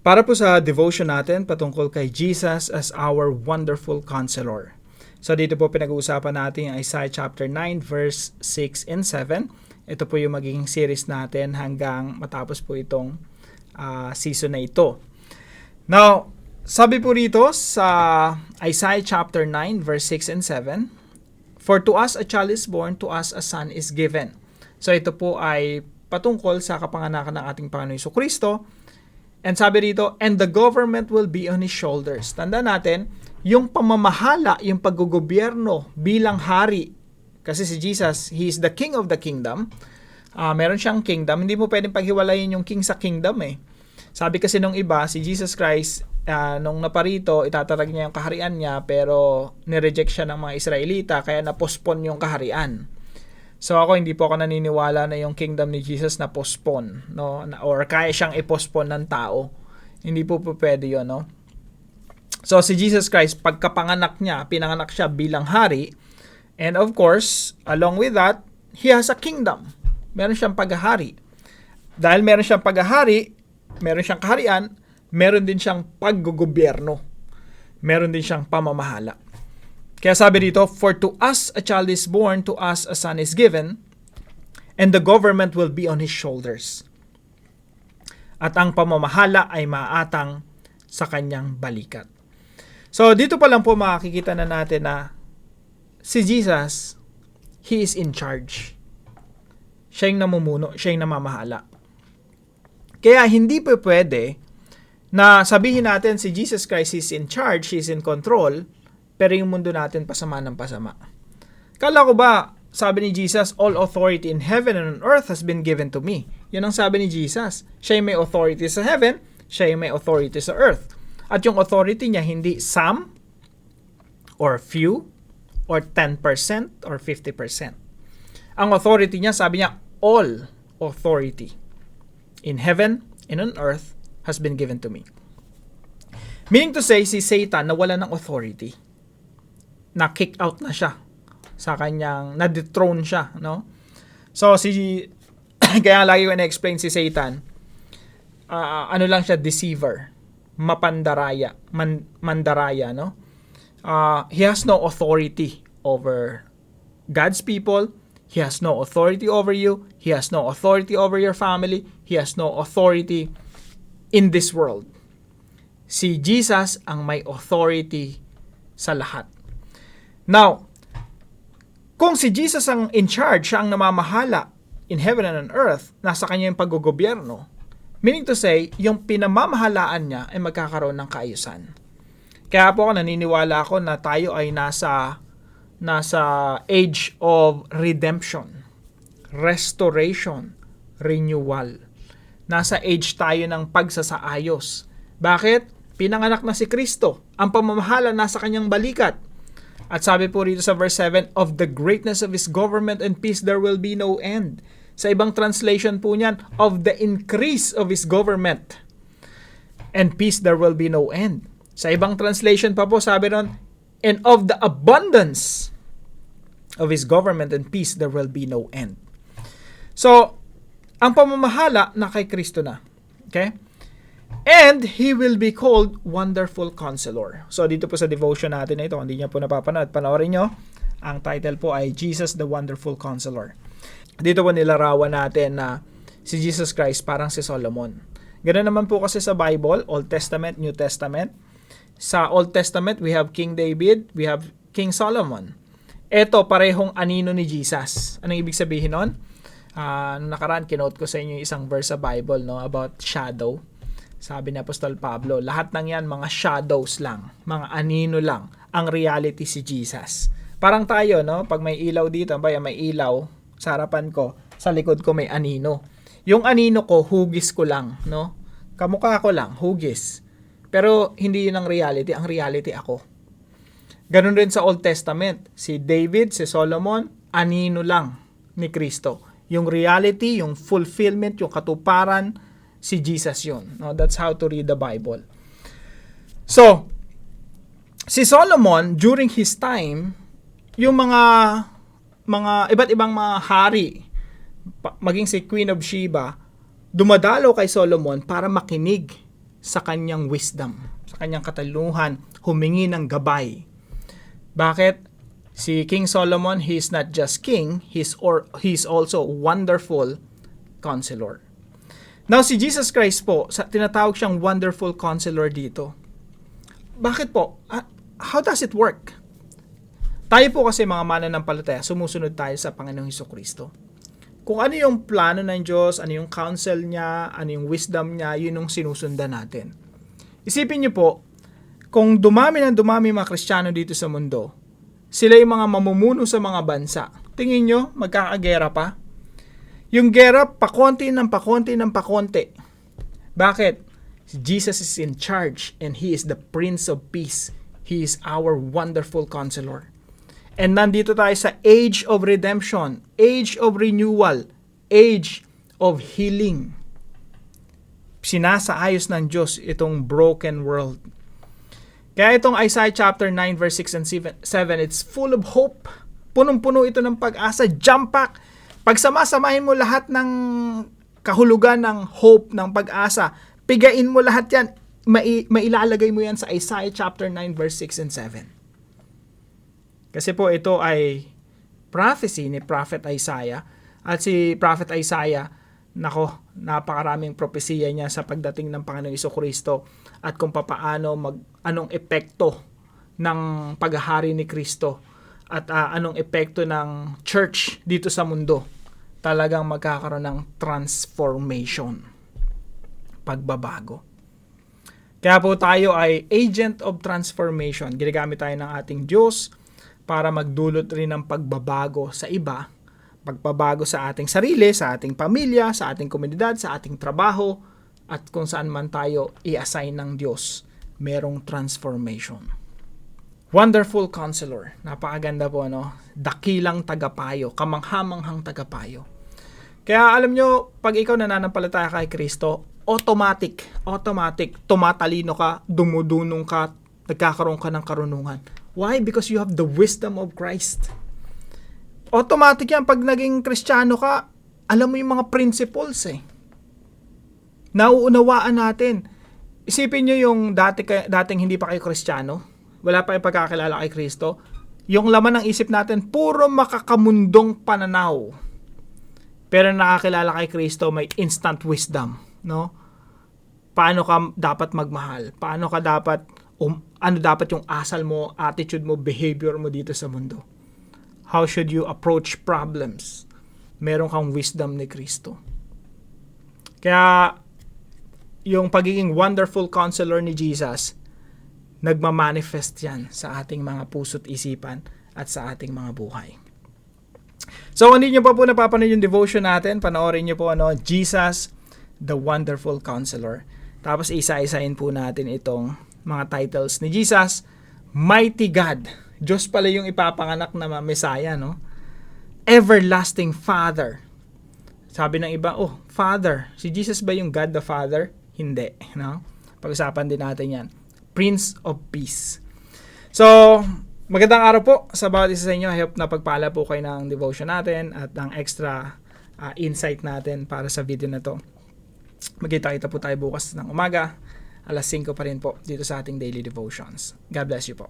Para po sa devotion natin patungkol kay Jesus as our wonderful counselor. So dito po pinag-uusapan natin ang Isaiah chapter 9 verse 6 and 7. Ito po yung magiging series natin hanggang matapos po itong season na ito. Now, sabi po rito sa Isaiah chapter 9 verse 6 and 7, "For to us a child is born, to us a son is given." So ito po ay patungkol sa kapanganakan ng ating Panginoon Jesucristo. And sabi rito, "And the government will be on his shoulders." Tandaan natin, yung pamamahala, yung paggogobyerno bilang hari. Kasi si Jesus, he is the king of the kingdom. Meron siyang kingdom. Hindi mo pwedeng paghiwalayin yung king sa kingdom eh. Sabi kasi nung iba, si Jesus Christ, nung naparito, itatarag niya yung kaharian niya, pero nireject siya ng mga Israelita, kaya na-postpone yung kaharian. So ako, hindi po ako naniniwala na yung kingdom ni Jesus na postpone, no? Or kaya siyang i-postpone ng tao. Hindi po pwede yun, no? So si Jesus Christ, pagkapanganak niya, pinanganak siya bilang hari. And of course, along with that, he has a kingdom. Meron siyang paghahari. Dahil meron siyang paghahari, meron siyang kaharian, meron din siyang paggogobyerno. Meron din siyang pamamahala. Kaya sabi dito, "For to us a child is born, to us a son is given, and the government will be on his shoulders." At ang pamamahala ay maatang sa kanyang balikat. So dito pa lang po makikita na natin na si Jesus, he is in charge. Siya yung namumuno, siya yung namamahala. Kaya hindi po pwede na sabihin natin si Jesus Christ is in charge, he is in control, pero yung mundo natin pasama ng pasama. Kala ko ba, sabi ni Jesus, "All authority in heaven and on earth has been given to me." Yun ang sabi ni Jesus. Siya yung may authority sa heaven, siya yung may authority sa earth. At yung authority niya hindi some, or few, or 10%, or 50%. Ang authority niya, sabi niya, all authority in heaven and on earth has been given to me. Meaning to say, si Satan nawala ng authority. Na-kick out na siya sa kanyang, na-dethrone siya, no? So, kaya lagi ko na-explain si Satan, ano lang siya, deceiver, mapandaraya, mandaraya, no? He has no authority over God's people. He has no authority over you. He has no authority over your family. He has no authority in this world. Si Jesus ang may authority sa lahat. Now, kung si Jesus ang in charge, siya ang namamahala in heaven and on earth, nasa kanya yung paggogobyerno, meaning to say, yung pinamamahalaan niya ay magkakaroon ng kaayusan. Kaya po ako naniniwala ako na tayo ay nasa age of redemption, restoration, renewal. Nasa age tayo ng pagsasaayos. Bakit? Pinanganak na si Kristo. Ang pamamahala nasa kanyang balikat. At sabi po rito sa verse 7, "Of the greatness of his government and peace there will be no end." Sa ibang translation po niyan, "Of the increase of his government and peace there will be no end." Sa ibang translation pa po, sabi ron, "And of the abundance of his government and peace there will be no end." So, ang pamamahala na kay Kristo na. Okay? "And he will be called Wonderful Counselor." So, dito po sa devotion natin na ito, hindi niyo po napapanood, panoorin nyo. Ang title po ay Jesus the Wonderful Counselor. Dito po nilarawan natin na si Jesus Christ parang si Solomon. Ganoon naman po kasi sa Bible, Old Testament, New Testament. Sa Old Testament, we have King David, we have King Solomon. Ito, parehong anino ni Jesus. Anong ibig sabihin nun? Nung nakaraan, kinote ko sa inyo isang verse sa Bible, no, about shadow. Sabi ni Apostol Pablo, lahat ng yan, mga shadows lang, mga anino lang. Ang reality si Jesus. Parang tayo, no? Pag may ilaw dito, may ilaw sa harapan ko, sa likod ko may anino. Yung anino ko, hugis ko lang, no? Kamukha ko lang, hugis. Pero hindi yun ang reality. Ang reality ako. Ganun rin sa Old Testament. Si David, si Solomon, anino lang ni Kristo. Yung reality, yung fulfillment, yung katuparan, si Jesus yun. No, that's how to read the Bible. So, si Solomon, during his time, yung mga iba't ibang mga hari, maging si Queen of Sheba, dumadalo kay Solomon para makinig sa kanyang wisdom, sa kanyang katalinuhan, humingi ng gabay. Bakit? Si King Solomon, he is not just king, he's also wonderful counselor. Now, si Jesus Christ po, tinatawag siyang wonderful counselor dito. Bakit po? How does it work? Tayo po kasi mga mananampalataya, sumusunod tayo sa Panginoong Hesukristo. Kung ano yung plano ng Diyos, ano yung counsel niya, ano yung wisdom niya, yun yung sinusundan natin. Isipin niyo po, kung dumami mga Kristiyano dito sa mundo, sila yung mga mamumuno sa mga bansa, tingin nyo, magkakagera pa? Yung gera, pakonti. Bakit? Jesus is in charge and He is the Prince of Peace. He is our wonderful counselor. And nandito tayo sa age of redemption, age of renewal, age of healing. Sinasaayos ng Diyos itong broken world. Kaya itong Isaiah chapter 9 verse 6 and 7, it's full of hope. Punong-puno ito ng pag-asa, jump pack. Pag samasamahin mo lahat ng kahulugan ng hope, ng pag-asa, pigain mo lahat yan, mailalagay mo yan sa Isaiah chapter 9 verse 6 and 7. Kasi po ito ay prophecy ni Prophet Isaiah. At si Prophet Isaiah, napakaraming propesiya niya sa pagdating ng Panginoong Hesukristo at kung anong epekto ng paghahari ni Kristo at anong epekto ng church dito sa mundo. Talagang magkakaroon ng transformation, pagbabago. Kaya po tayo ay agent of transformation. Ginagamit tayo ng ating Diyos para magdulot rin ng pagbabago sa iba, pagbabago sa ating sarili, sa ating pamilya, sa ating komunidad, sa ating trabaho, at kung saan man tayo i-assign ng Diyos, merong transformation. Wonderful counselor. Napakaganda po, no? Dakilang tagapayo, kamanghamanghang tagapayo. Kaya alam nyo, pag ikaw nananampalataya kay Kristo, automatic, tumatalino ka, dumudunong ka, nagkakaroon ka ng karunungan. Why? Because you have the wisdom of Christ. Automatic yan, pag naging Kristiyano ka, alam mo yung mga principles Nauunawaan natin. Isipin nyo yung dating hindi pa kayo Kristiyano, wala pa yung pagkakilala kay Kristo, yung laman ng isip natin, puro makakamundong pananaw. Pero nakakilala kay Kristo, may instant wisdom, no? Paano ka dapat magmahal? Paano ka dapat, ano dapat yung asal mo, attitude mo, behavior mo dito sa mundo? How should you approach problems? Meron kang wisdom ni Kristo. Kaya, yung pagiging wonderful counselor ni Jesus, nagmamanifest yan sa ating mga puso't isipan at sa ating mga buhay. So, hindi nyo pa po napapanood yung devotion natin, panoorin nyo po, Jesus, the Wonderful Counselor. Tapos, isa-isahin po natin itong mga titles ni Jesus. Mighty God. Diyos pala yung ipapanganak na Messiah, no? Everlasting Father. Sabi ng iba, Father. Si Jesus ba yung God the Father? Hindi, no? Pag-usapan din natin yan. Prince of Peace. So, magandang araw po sa bawat isa sa inyo. I hope na pagpala po kayo ng devotion natin at ng extra insight natin para sa video na to. Magkita-kita po tayo bukas ng umaga. 5:00 pa rin po dito sa ating daily devotions. God bless you po.